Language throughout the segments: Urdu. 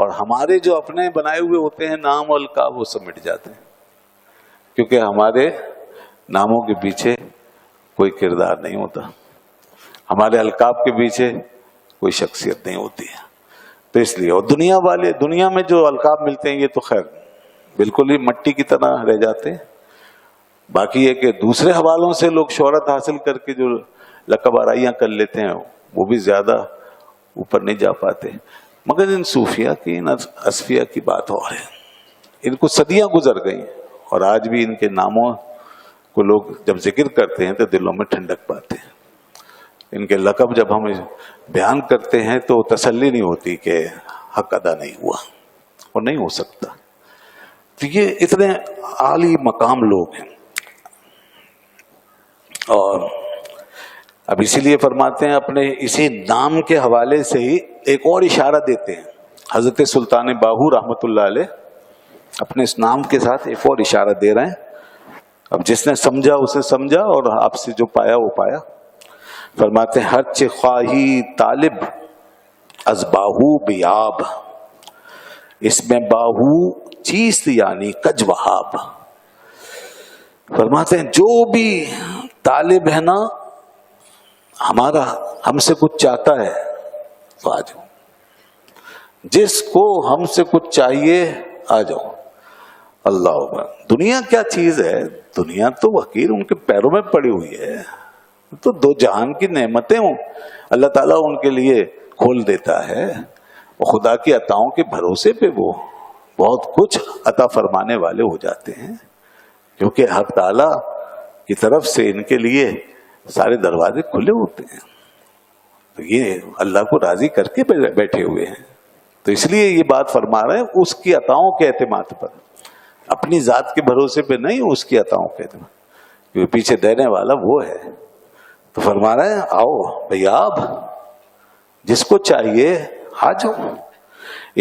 اور ہمارے جو اپنے بنائے ہوئے ہوتے ہیں نام اور القاب وہ سب مٹ جاتے ہیں، کیونکہ ہمارے ناموں کے پیچھے کوئی کردار نہیں ہوتا، ہمارے القاب کے پیچھے کوئی شخصیت نہیں ہوتی ہے. تو اس لیے، اور دنیا میں جو القاب ملتے ہیں یہ تو خیر بالکل ہی مٹی کی طرح رہ جاتے ہیں. باقی یہ کہ دوسرے حوالوں سے لوگ شہرت حاصل کر کے جو لقب آرائیاں کر لیتے ہیں وہ بھی زیادہ اوپر نہیں جا پاتے. مگر ان صوفیہ کی، ان اصفیاء کی بات اور ہے، ان کو صدیاں گزر گئی اور آج بھی ان کے ناموں کو لوگ جب ذکر کرتے ہیں تو دلوں میں ٹھنڈک پاتے ہیں. ان کے لقب جب ہم بیان کرتے ہیں تو تسلی نہیں ہوتی کہ حق ادا نہیں ہوا اور نہیں ہو سکتا. تو یہ اتنے عالی مقام لوگ ہیں. اور اب اسی لیے فرماتے ہیں اپنے اسی نام کے حوالے سے ہی ایک اور اشارہ دیتے ہیں. حضرت سلطان باہو رحمت اللہ علیہ اپنے اس نام کے ساتھ ایک اور اشارہ دے رہے ہیں. اب جس نے سمجھا اسے سمجھا اور آپ سے جو پایا وہ پایا. فرماتے ہیں ہر چہ خواہی طالب از باہو بیاب، اس میں باہو چیست یعنی کج وہاب. فرماتے ہیں جو بھی طالب ہے نا ہمارا، ہم سے کچھ چاہتا ہے تو آ جاؤ، جس کو ہم سے کچھ چاہیے آ جاؤ. اللہ اکبر. دنیا کیا چیز ہے؟ دنیا تو حقیر ان کے پیروں میں پڑی ہوئی ہے. تو دو جہان کی نعمتیں ہوں اللہ تعالیٰ ان کے لیے کھول دیتا ہے. خدا کی عطاؤں کے بھروسے پہ وہ بہت کچھ عطا فرمانے والے ہو جاتے ہیں، کیونکہ حق تعالیٰ کی طرف سے ان کے لیے سارے دروازے کھلے ہوتے ہیں. تو یہ اللہ کو راضی کر کے بیٹھے ہوئے ہیں. تو اس لیے یہ بات فرما رہے ہیں اس کی عطاؤں کے اعتماد پر، اپنی ذات کے بھروسے پہ نہیں، اس کی عطاؤں کے اعتماد، کیونکہ پیچھے دینے والا وہ ہے. تو فرما رہے ہیں آؤ بھیا، آپ جس کو چاہیے آ جاؤ.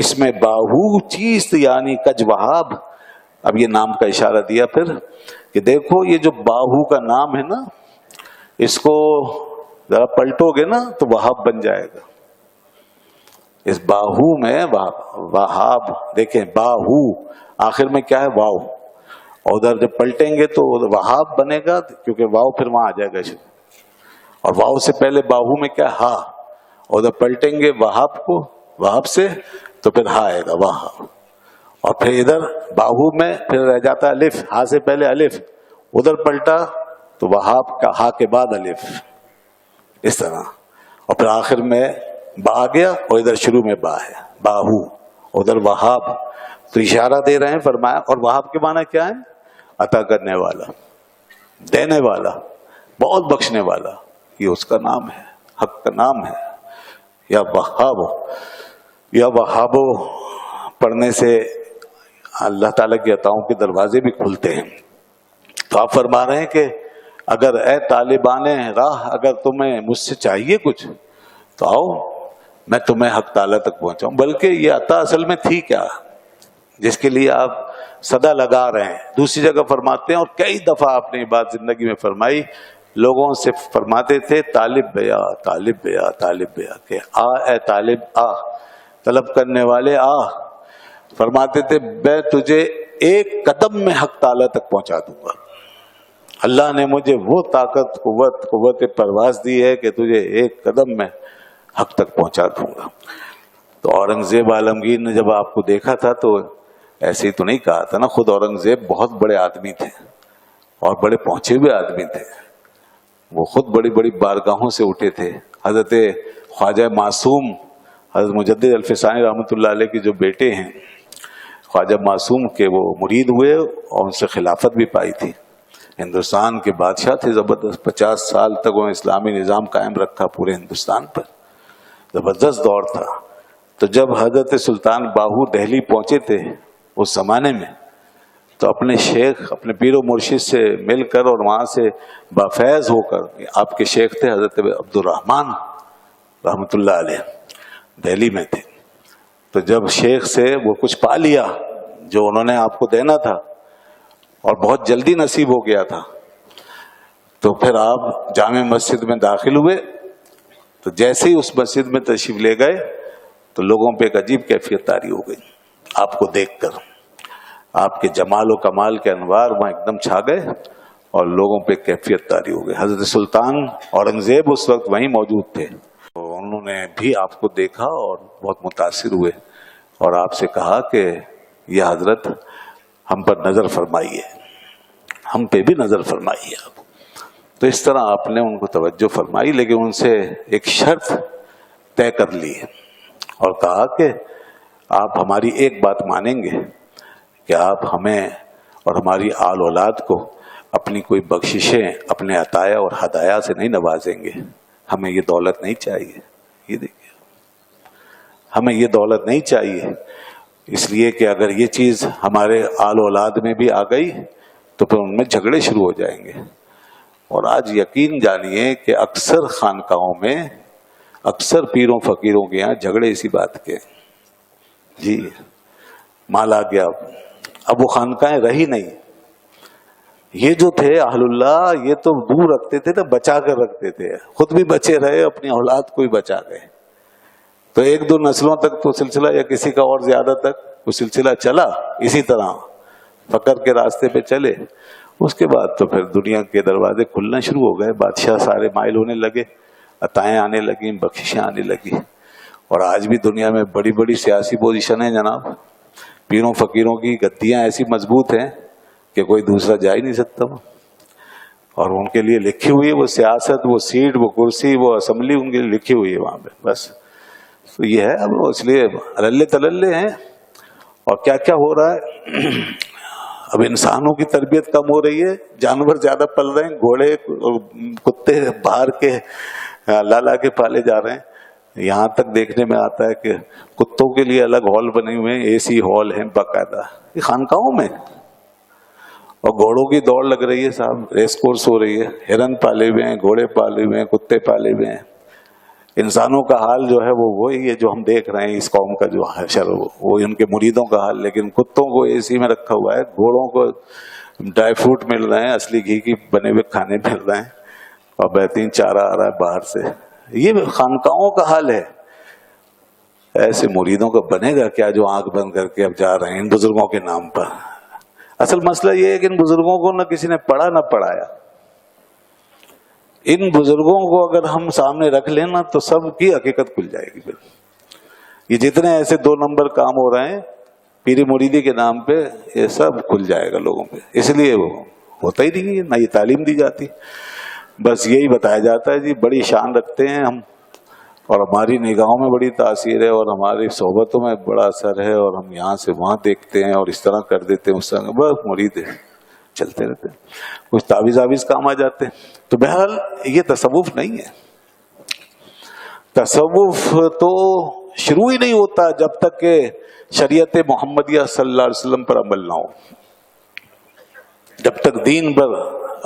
اس میں باہو چیز یعنی کج وہاب. اب یہ نام کا اشارہ دیا پھر کہ دیکھو یہ جو باہو کا نام ہے نا، اس کو ذرا پلٹو گے نا تو وہاب بن جائے گا. اس باہو میں وہاب، دیکھیں باہو آخر میں کیا ہے؟ واو. اور ادھر جب پلٹیں گے تو وہاب بنے گا، کیونکہ واو پھر وہاں آ جائے گا. اور واو سے پہلے باہو میں کیا؟ ہا. اور ادھر پلٹیں گے وہاب کو، وہاب سے تو پھر ہا آئے گا، وہاب. اور پھر ادھر باہو میں پھر رہ جاتا ہے الف، ہا سے پہلے الف، ادھر پلٹا تو وہاب کا ہا کے بعد الف، اس طرح. اور پھر آخر میں با آ گیا اور ادھر شروع میں با ہے، باہو، ادھر وہاب. تو اشارہ دے رہے ہیں، فرمایا. اور وہاب کے معنی کیا ہے؟ عطا کرنے والا، دینے والا، بہت بخشنے والا. یہ اس کا نام ہے، حق کا نام ہے. یا وہاب، یا وہابو پڑھنے سے اللہ تعالیٰ کی عطاؤں کے دروازے بھی کھلتے ہیں. تو آپ فرما رہے ہیں کہ اگر اے طالبان راہ، اگر تمہیں مجھ سے چاہیے کچھ تو آؤ، میں تمہیں حق تعالیٰ تک پہنچاؤں. بلکہ یہ عطا اصل میں تھی کیا جس کے لیے آپ صدا لگا رہے ہیں؟ دوسری جگہ فرماتے ہیں، اور کئی دفعہ آپ نے یہ بات زندگی میں فرمائی، لوگوں سے فرماتے تھے طالب بیا، طالب بیا، طالب بیا، کہ آ اے طالب آ، طلب کرنے والے آ. فرماتے تھے میں تجھے ایک قدم میں حق تعالیٰ تک پہنچا دوں گا. اللہ نے مجھے وہ طاقت، قوت پرواز دی ہے کہ تجھے ایک قدم میں حق تک پہنچا دوں گا. تو اورنگزیب عالمگیر نے جب آپ کو دیکھا تھا تو ایسے ہی تو نہیں کہا تھا نا. خود اورنگزیب بہت بڑے آدمی تھے اور بڑے پہنچے ہوئے آدمی تھے. وہ خود بڑی بڑی بارگاہوں سے اٹھے تھے. حضرت خواجہ معصوم، حضرت مجدد الفسانی رحمۃ اللہ علیہ کے جو بیٹے ہیں خواجہ معصوم کے، وہ مرید ہوئے اور ان سے خلافت بھی پائی تھی. ہندوستان کے بادشاہ تھے زبردست. 50 سال تک وہ اسلامی نظام قائم رکھا پورے ہندوستان پر. زبردست دور تھا. تو جب حضرت سلطان باہو دہلی پہنچے تھے اس زمانے میں، تو اپنے شیخ، اپنے پیر و مرشد سے مل کر اور وہاں سے بافیض ہو کر، آپ کے شیخ تھے حضرت عبد الرحمن رحمۃ اللہ علیہ، دہلی میں تھے. تو جب شیخ سے وہ کچھ پا لیا جو انہوں نے آپ کو دینا تھا، اور بہت جلدی نصیب ہو گیا تھا، تو پھر آپ جامع مسجد میں داخل ہوئے. تو جیسے ہی اس مسجد میں تشریف لے گئے تو لوگوں پہ ایک عجیب کیفیت طاری ہو گئی آپ کو دیکھ کر. آپ کے جمال و کمال کے انوار وہاں ایک دم چھا گئے اور لوگوں پہ کیفیت طاری ہو گئی. حضرت سلطان اورنگزیب اس وقت وہیں موجود تھے. انہوں نے بھی آپ کو دیکھا اور بہت متاثر ہوئے اور آپ سے کہا کہ یہ حضرت ہم پر نظر فرمائیے, ہم پہ بھی نظر فرمائیے آپ. تو اس طرح آپ نے ان کو توجہ فرمائی, لیکن ان سے ایک شرط طے کر لی اور کہا کہ آپ ہماری ایک بات مانیں گے کہ آپ ہمیں اور ہماری آل اولاد کو اپنی کوئی بخششیں اپنے عطایا اور ہدایا سے نہیں نوازیں گے. ہمیں یہ دولت نہیں چاہیے. یہ دیکھیے, ہمیں یہ دولت نہیں چاہیے, اس لیے کہ اگر یہ چیز ہمارے آل اولاد میں بھی آ گئی تو پھر ان میں جھگڑے شروع ہو جائیں گے. اور آج یقین جانیے کہ اکثر خانقاہوں میں, اکثر پیروں فقیروں کے یہاں جھگڑے اسی بات کے. جی مال آ گیا, اب وہ خانقاہیں رہی نہیں. یہ جو تھے اہل اللہ, یہ تو دور رکھتے تھے نا, بچا کر رکھتے تھے, خود بھی بچے رہے, اپنی اولاد کو بھی بچا گئے. تو ایک دو نسلوں تک تو سلسلہ, یا کسی کا اور زیادہ تک وہ سلسلہ چلا اسی طرح فقر کے راستے پہ چلے. اس کے بعد تو پھر دنیا کے دروازے کھلنا شروع ہو گئے, بادشاہ سارے مائل ہونے لگے, عطائیں آنے لگیں, بخششیں آنے لگی. اور آج بھی دنیا میں بڑی بڑی سیاسی پوزیشن ہیں جناب, پیروں فقیروں کی گدیاں ایسی مضبوط ہیں کہ کوئی دوسرا جا ہی نہیں سکتا. اور ان کے لیے لکھی ہوئی ہے وہ سیاست, وہ سیٹ, وہ کرسی, وہ اسمبلی ان کے لیے لکھی ہوئی ہے وہاں پہ. بس تو یہ ہے, اب اس لیے رلے تللے ہیں. اور کیا کیا ہو رہا ہے, اب انسانوں کی تربیت کم ہو رہی ہے, جانور زیادہ پل رہے ہیں, گھوڑے کتے باہر کے لالا کے پالے جا رہے ہیں. یہاں تک دیکھنے میں آتا ہے کہ کتوں کے لیے الگ ہال بنے ہوئے ہیں, اے سی ہال ہیں باقاعدہ یہ خانقاہوں میں. اور گھوڑوں کی دوڑ لگ رہی ہے صاحب, ریس کورس ہو رہی ہے, ہرن پالے ہوئے ہیں, گھوڑے پالے ہوئے ہیں, کتے پالے ہوئے ہیں. انسانوں کا حال جو ہے وہ وہی ہے جو ہم دیکھ رہے ہیں, اس قوم کا جو حشر وہ ان کے مریدوں کا حال. لیکن کتوں کو اے سی میں رکھا ہوا ہے, گھوڑوں کو ڈرائی فروٹ مل رہے ہیں, اصلی گھی کی بنے ہوئے کھانے مل رہے ہیں, اور بہترین چارہ آ رہا ہے باہر سے. یہ خانقاہوں کا حال ہے. ایسے مریدوں کا بنے گا کیا جو آنکھ بند کر کے اب جا رہے ہیں ان بزرگوں کے نام پر. اصل مسئلہ یہ ہے کہ ان بزرگوں کو نہ کسی نے پڑھا نہ پڑھایا. ان بزرگوں کو اگر ہم سامنے رکھ لینا تو سب کی حقیقت کھل جائے گی. یہ جتنے ایسے 2 نمبر کام ہو رہے ہیں پیری مریدی کے نام پہ, یہ سب کھل جائے گا لوگوں پہ. اس لیے وہ ہوتا ہی نہیں ہے, نہ یہ تعلیم دی جاتی, بس یہی بتایا جاتا ہے جی بڑی شان رکھتے ہیں ہم, اور ہماری نگاہوں میں بڑی تاثیر ہے, اور ہماری صحبتوں میں بڑا اثر ہے, اور ہم یہاں سے وہاں دیکھتے ہیں اور اس طرح کر دیتے ہیں, اس طرح بس مرید ہے, چلتے رہتے ہیں. کچھ تعویذ کام آ جاتے ہیں. تو بہرحال یہ تصوف نہیں ہے. تصوف تو شروع ہی نہیں ہوتا جب تک کہ شریعت محمدیہ صلی اللہ علیہ وسلم پر عمل نہ ہو. جب تک دین پر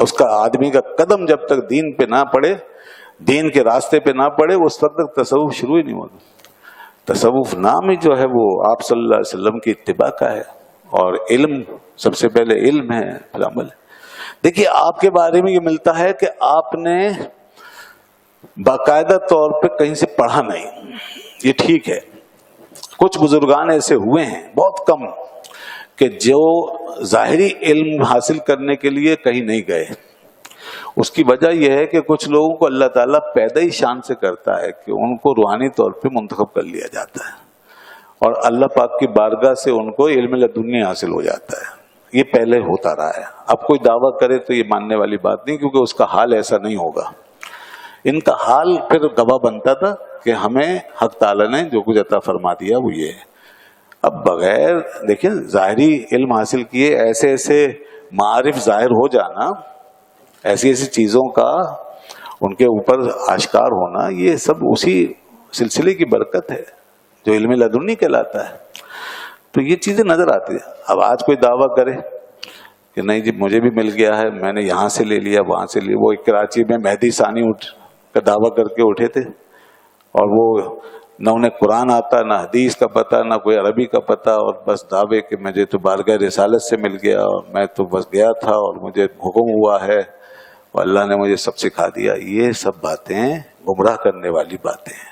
اس کا آدمی کا قدم جب تک دین پہ نہ پڑے, دین کے راستے پہ نہ پڑے, اس وقت تک تصوف شروع ہی نہیں ہوتا. تصوف نام ہی جو ہے وہ آپ صلی اللہ علیہ وسلم کی اتباع کا ہے, اور علم سب سے پہلے علم ہے, پھر عمل ہے. دیکھیے آپ کے بارے میں یہ ملتا ہے کہ آپ نے باقاعدہ طور پہ کہیں سے پڑھا نہیں, یہ ٹھیک ہے. کچھ بزرگان ایسے ہوئے ہیں, بہت کم, کہ جو ظاہری علم حاصل کرنے کے لیے کہیں نہیں گئے. اس کی وجہ یہ ہے کہ کچھ لوگوں کو اللہ تعالیٰ پیدا ہی شان سے کرتا ہے کہ ان کو روحانی طور پہ منتخب کر لیا جاتا ہے, اور اللہ پاک کی بارگاہ سے ان کو علم لدنی حاصل ہو جاتا ہے. یہ پہلے ہوتا رہا ہے. اب کوئی دعویٰ کرے تو یہ ماننے والی بات نہیں, کیونکہ اس کا حال ایسا نہیں ہوگا. ان کا حال پھر گواہ بنتا تھا کہ ہمیں حق تعالیٰ نے جو کچھ عطا فرما دیا وہ یہ ہے. اب بغیر دیکھیں ظاہری علم حاصل کیے ایسے ایسے معارف ظاہر ہو جانا, ایسی ایسی چیزوں کا ان کے اوپر آشکار ہونا, یہ سب اسی سلسلے کی برکت ہے جو علم لدنی کہلاتا ہے. تو یہ چیزیں نظر آتی ہیں. اب آج کوئی دعویٰ کرے کہ نہیں جی مجھے بھی مل گیا ہے, میں نے یہاں سے لے لیا وہاں سے لیا. وہ کراچی میں مہدی ثانی کا دعویٰ کر کے اٹھے تھے, اور وہ نہ انہیں قرآن آتا, نہ حدیث کا پتہ, نہ کوئی عربی کا پتہ, اور بس دعوے کہ مجھے تو بارگاہ رسالت سے مل گیا, اور میں تو بس گیا تھا اور مجھے حکم ہوا ہے اور اللہ نے مجھے سب سکھا دیا. یہ سب باتیں گمراہ کرنے والی باتیں ہیں.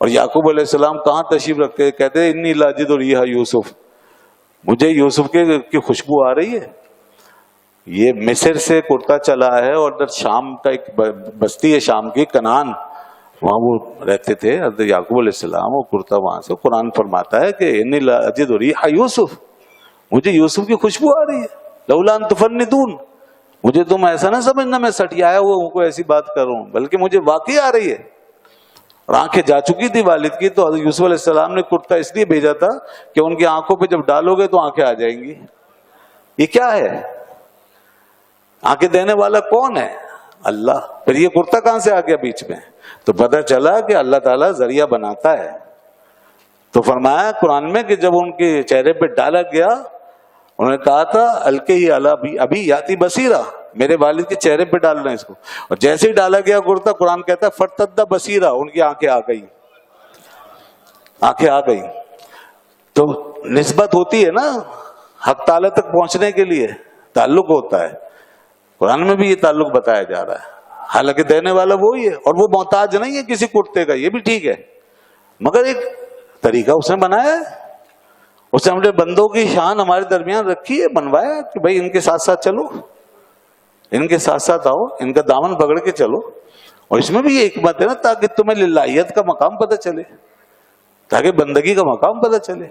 اور یعقوب علیہ السلام کہاں تشریف رکھتے؟ کہتے انی لاجد ریح یوسف، مجھے یوسف کی خوشبو آ رہی ہے. یہ مصر سے کرتا چلا ہے اور ادھر شام کا ایک بستی ہے شام کی کنعان، وہاں وہ رہتے تھے حضرت یعقوب علیہ السلام. وہ کرتا وہاں سے قرآن فرماتا ہے کہ انی لاجد ریح یوسف، مجھے یوسف کی خوشبو آ رہی ہے. لولا ان تفندون، مجھے تم ایسا نہ سمجھنا میں سٹیایا ہوا ہوں کوئی ایسی بات کر رہا ہوں، بلکہ مجھے واقعی آ رہی ہے. اور آنکھیں جا چکی تھی والد کی، تو حضرت یوسف علیہ السلام نے کرتا اس لیے بھیجا تھا کہ ان کی آنکھوں پہ جب ڈالو گے تو آنکھیں آ جائیں گی. یہ کیا ہے؟ آنکھیں دینے والا کون ہے؟ اللہ. پھر یہ کرتا کہاں سے آ گیا بیچ میں؟ تو پتہ چلا کہ اللہ تعالیٰ ذریعہ بناتا ہے. تو فرمایا قرآن میں کہ جب ان کے چہرے پہ ڈالا گیا، انہوں نے کہا تھا الکے ہی ابھی یاتی بصیرہ، میرے والد کے چہرے پہ ڈالنا اس کو. اور جیسے ہی ڈالا گیا کرتا، قرآن کہتا ہے فرتد بصیرہ، ان کی آنکھیں آ گئی، آنکھیں آ گئی. تو نسبت ہوتی ہے نا حق تعالی تک پہنچنے کے لیے، تعلق ہوتا ہے. قرآن میں بھی یہ تعلق بتایا جا رہا ہے. حالانکہ دینے والا وہی ہے، اور وہ محتاج نہیں ہے کسی کرتے کا، یہ بھی ٹھیک ہے، مگر ایک طریقہ اس نے بنایا ہے. اس نے ہمارے بندوں کی شان ہمارے درمیان رکھی ہے، بنوایا کہ بھائی ان کے ساتھ ساتھ چلو، ان کے ساتھ ساتھ آؤ، ان کا دامن پکڑ کے چلو. اور اس میں بھی یہ حکمت ہے نا تاکہ تمہیں للہیت کا مقام پتہ چلے، تاکہ بندگی کا مقام پتہ چلے،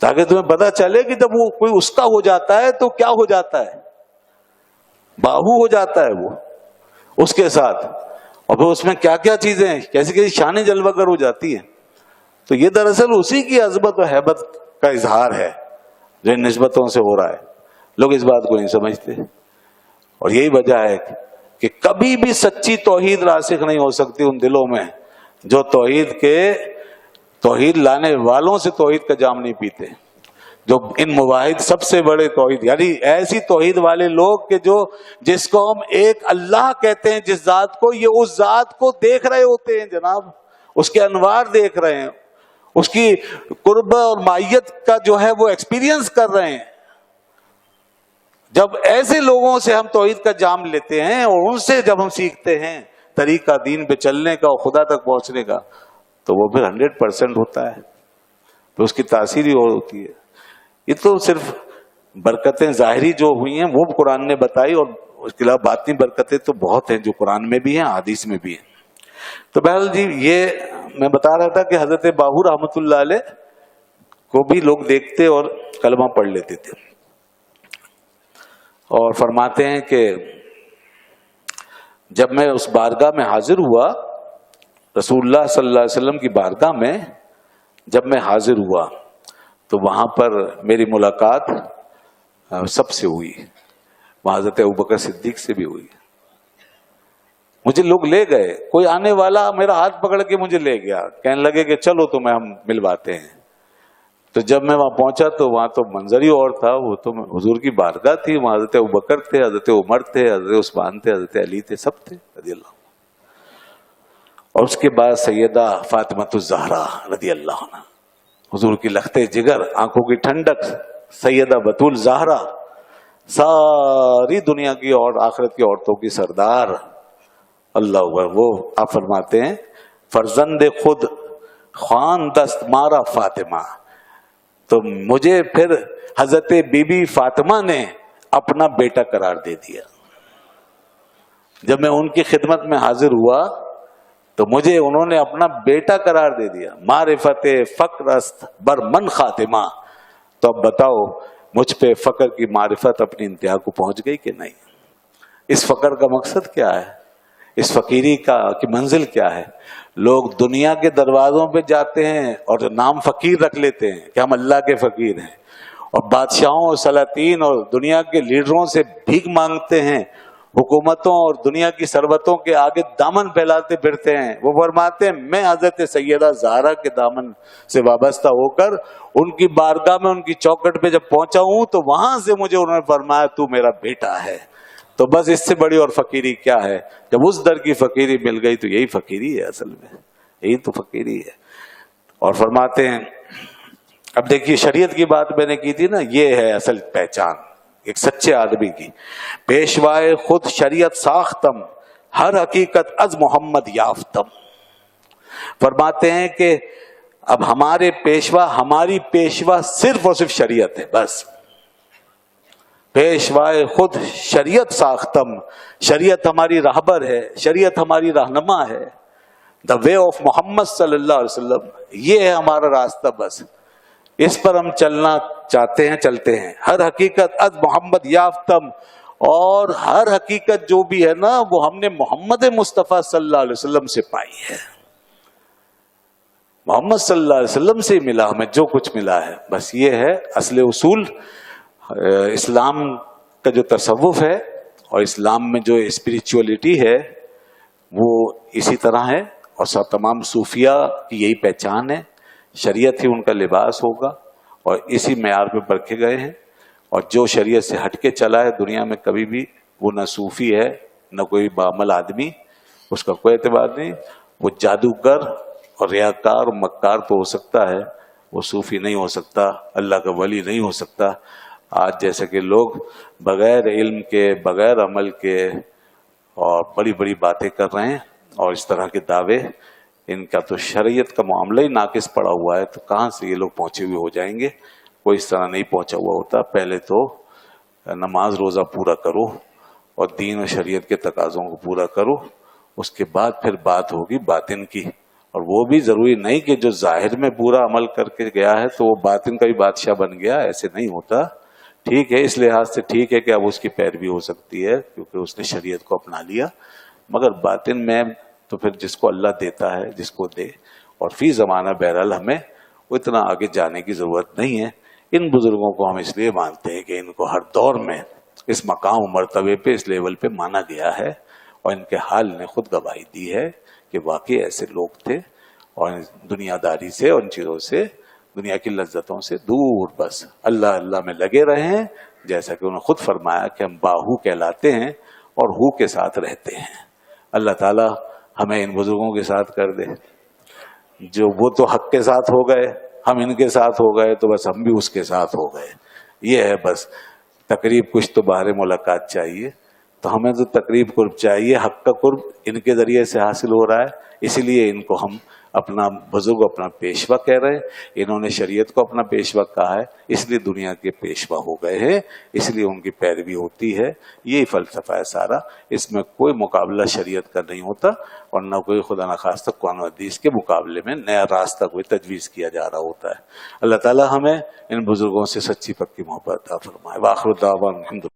تاکہ تمہیں پتہ چلے کہ جب وہ کوئی اس کا ہو جاتا ہے تو کیا ہو جاتا ہے، باہو ہو جاتا ہے وہ اس کے ساتھ. اور پھر اس میں کیا کیا چیزیں کیسی کیسی شانیں جلوہ گر ہو جاتی ہیں. تو یہ دراصل اسی کی عظمت و ہیبت کا اظہار ہے جو ان نسبتوں سے ہو رہا ہے. لوگ اس بات کو نہیں سمجھتے، اور یہی وجہ ہے کہ کبھی بھی سچی توحید راسخ نہیں ہو سکتی ان دلوں میں جو توحید لانے والوں سے توحید کا جام نہیں پیتے. جو ان مواحد سب سے بڑے توحید، یعنی ایسی توحید والے لوگ کہ جس کو ہم ایک اللہ کہتے ہیں، جس ذات کو، یہ اس ذات کو دیکھ رہے ہوتے ہیں جناب، اس کے انوار دیکھ رہے ہیں، اس کی قرب اور معیت کا جو ہے وہ ایکسپیرینس کر رہے ہیں. جب ایسے لوگوں سے ہم توحید کا جام لیتے ہیں اور ان سے جب ہم سیکھتے ہیں طریقہ دین پہ چلنے کا اور خدا تک پہنچنے کا، تو وہ پھر 100% ہوتا ہے، تو اس کی تاثیر ہی اور ہوتی ہے. یہ تو صرف برکتیں ظاہری جو ہوئی ہیں وہ قرآن نے بتائی، اور اس کے علاوہ باطنی برکتیں تو بہت ہیں جو قرآن میں بھی ہیں، حدیث میں بھی ہیں. تو بہرحال جی یہ میں بتا رہا تھا کہ حضرت باہو رحمۃ اللہ علیہ کو بھی لوگ دیکھتے اور کلمہ پڑھ لیتے تھے. اور فرماتے ہیں کہ جب میں اس بارگاہ میں حاضر ہوا، رسول اللہ صلی اللہ علیہ وسلم کی بارگاہ میں جب میں حاضر ہوا تو وہاں پر میری ملاقات سب سے ہوئی. وہاں حضرت ابوبکر صدیق سے بھی ہوئی. مجھے لوگ لے گئے، کوئی آنے والا میرا ہاتھ پکڑ کے مجھے لے گیا، کہنے لگے کہ چلو تمہیں ہم ملواتے ہیں. تو جب میں وہاں پہنچا تو وہاں تو منظر ہی اور تھا. وہ تو حضور کی بارگاہ تھی، وہاں حضرت ابوبکر تھے، حضرت عمر تھے، حضرت عثمان تھے، حضرت علی تھے، سب تھے رضی اللہ. اور اس کے بعد سیدہ فاطمہ الزہرا رضی اللہ عنہ، حضور کی لختے جگر، آنکھوں کی ٹھنڈک، سیدہ بطول زہرا، ساری دنیا کی اور آخرت کی عورتوں کی سردار. اللہ اکبر. وہ آپ فرماتے ہیں فرزند خود خوان دست مارا فاطمہ. تو مجھے پھر حضرت بی بی فاطمہ نے اپنا بیٹا قرار دے دیا. جب میں ان کی خدمت میں حاضر ہوا تو مجھے انہوں نے اپنا بیٹا قرار دے دیا. معرفت فقر است بر من خاتمہ. تو اب بتاؤ مجھ پہ فقر کی معرفت اپنی انتہا کو پہنچ گئی کہ نہیں؟ اس فقر کا مقصد کیا ہے؟ اس فقیری کی منزل کیا ہے؟ لوگ دنیا کے دروازوں پہ جاتے ہیں اور نام فقیر رکھ لیتے ہیں کہ ہم اللہ کے فقیر ہیں، اور بادشاہوں اور سلاطین اور دنیا کے لیڈروں سے بھیک مانگتے ہیں، حکومتوں اور دنیا کی ثروتوں کے آگے دامن پھیلاتے پھرتے ہیں. وہ فرماتے ہیں میں حضرت سیدہ زہرا کے دامن سے وابستہ ہو کر ان کی بارگاہ میں، ان کی چوکٹ پہ جب پہنچا ہوں تو وہاں سے مجھے انہوں نے فرمایا تو میرا بیٹا ہے. تو بس اس سے بڑی اور فقیری کیا ہے؟ جب اس در کی فقیری مل گئی تو یہی فقیری ہے، اصل میں یہی تو فقیری ہے. اور فرماتے ہیں اب دیکھیے شریعت کی بات میں نے کی تھی نا، یہ ہے اصل پہچان ایک سچے آدمی کی. پیشوائے خود شریعت ساختم، ہر حقیقت از محمد یافتم. فرماتے ہیں کہ اب ہمارے پیشوا، ہماری پیشوا صرف اور صرف شریعت ہے، بس پیشوائے خود شریعت ساختم، شریعت ہماری راہبر ہے، شریعت ہماری رہنما ہے، دا وے آف محمد صلی اللہ علیہ وسلم، یہ ہے ہمارا راستہ، بس اس پر ہم چلنا چاہتے ہیں، چلتے ہیں۔ ہر حقیقت از محمد یافتم، اور ہر حقیقت جو بھی ہے نا وہ ہم نے محمد مصطفیٰ صلی اللہ علیہ وسلم سے پائی ہے، محمد صلی اللہ علیہ وسلم سے ملا ہمیں جو کچھ ملا ہے، بس یہ ہے اصل اصول۔ اسلام کا جو تصوف ہے اور اسلام میں جو اسپریچولیٹی ہے وہ اسی طرح ہے، اور سب تمام صوفیہ کی یہی پہچان ہے، شریعت ہی ان کا لباس ہوگا، اور اسی معیار پہ پرکھے گئے ہیں، اور جو شریعت سے ہٹ کے چلا ہے دنیا میں کبھی بھی، وہ نہ صوفی ہے نہ کوئی بعمل آدمی، اس کا کوئی اعتبار نہیں۔ وہ جادوگر اور ریاکار اور مکار تو ہو سکتا ہے، وہ صوفی نہیں ہو سکتا، اللہ کا ولی نہیں ہو سکتا۔ آج جیسے کہ لوگ بغیر علم کے، بغیر عمل کے اور بڑی بڑی باتیں کر رہے ہیں، اور اس طرح کے دعوے، ان کا تو شریعت کا معاملہ ہی ناقص پڑا ہوا ہے، تو کہاں سے یہ لوگ پہنچے ہوئے ہو جائیں گے؟ کوئی اس طرح نہیں پہنچا ہوا ہوتا۔ پہلے تو نماز روزہ پورا کرو اور دین و شریعت کے تقاضوں کو پورا کرو، اس کے بعد پھر بات ہوگی باطن کی، اور وہ بھی ضروری نہیں کہ جو ظاہر میں پورا عمل کر کے گیا ہے تو وہ باطن کا بھی بادشاہ بن گیا، ایسے نہیں ہوتا۔ ٹھیک ہے، اس لحاظ سے ٹھیک ہے کہ اب اس کی پیروی ہو سکتی ہے کیونکہ اس نے شریعت کو اپنا لیا، مگر باطن میں تو پھر جس کو اللہ دیتا ہے، جس کو دے۔ اور فی زمانہ بہرحال ہمیں اتنا آگے جانے کی ضرورت نہیں ہے۔ ان بزرگوں کو ہم اس لیے مانتے ہیں کہ ان کو ہر دور میں اس مقام و مرتبے پہ، اس لیول پہ مانا گیا ہے، اور ان کے حال نے خود گواہی دی ہے کہ واقعی ایسے لوگ تھے، اور دنیا داری سے اور ان چیزوں سے، دنیا کی لذتوں سے دور، بس اللہ اللہ میں لگے رہے ہیں، جیسا کہ انہوں نے خود فرمایا کہ ہم باہو کہلاتے ہیں اور ہو کے ساتھ رہتے ہیں۔ اللہ تعالی ہمیں ان بزرگوں کے ساتھ کر دے، جو وہ تو حق کے ساتھ ہو گئے، ہم ان کے ساتھ ہو گئے، تو بس ہم بھی اس کے ساتھ ہو گئے۔ یہ ہے بس تقریب، کچھ تو باہر ملاقات چاہیے، تو ہمیں تو تقریب قرب چاہیے، حق کا قرب ان کے ذریعے سے حاصل ہو رہا ہے، اسی لیے ان کو ہم اپنا بزرگ، اپنا پیشوا کہہ رہے ہیں۔ انہوں نے شریعت کو اپنا پیشوا کہا ہے، اس لیے دنیا کے پیشوا ہو گئے ہیں، اس لیے ان کی پیروی ہوتی ہے۔ یہی فلسفہ ہے سارا، اس میں کوئی مقابلہ شریعت کا نہیں ہوتا، اور نہ کوئی خدا نخواستہ قرآن و حدیث کے مقابلے میں نیا راستہ کوئی تجویز کیا جا رہا ہوتا ہے۔ اللہ تعالی ہمیں ان بزرگوں سے سچی پکی محبت عطا فرمائے۔ وآخر دعوانا الحمدللہ۔